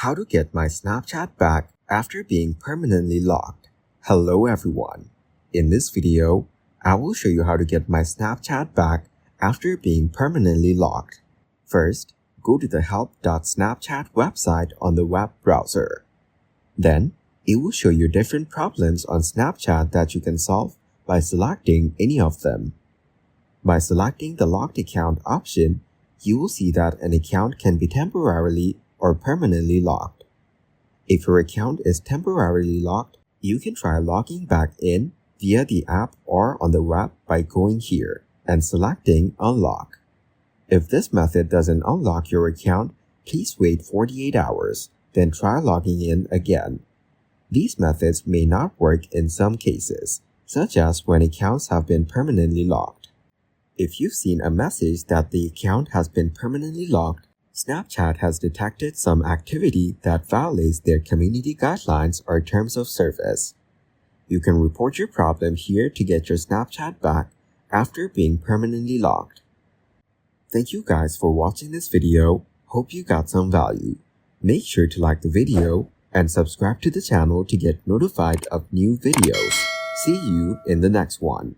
How to get my Snapchat back after being permanently locked. Hello everyone. In this video, I will show you how to get my Snapchat back after being permanently locked. First, go to the help.snapchat website on the web browser. Then, it will show you different problems on Snapchat that you can solve by selecting any of them. By selecting the locked account option, you will see that an account can be temporarily or permanently locked. If your account is temporarily locked, you can try logging back in via the app or on the web by going here and selecting Unlock. If this method doesn't unlock your account, please wait 48 hours, then try logging in again. These methods may not work in some cases, such as when accounts have been permanently locked. If you've seen a message that the account has been permanently locked, Snapchat has detected some activity that violates their community guidelines or terms of service. You can report your problem here to get your Snapchat back after being permanently locked. Thank you guys for watching this video. Hope you got some value. Make sure to like the video and subscribe to the channel to get notified of new videos. See you in the next one.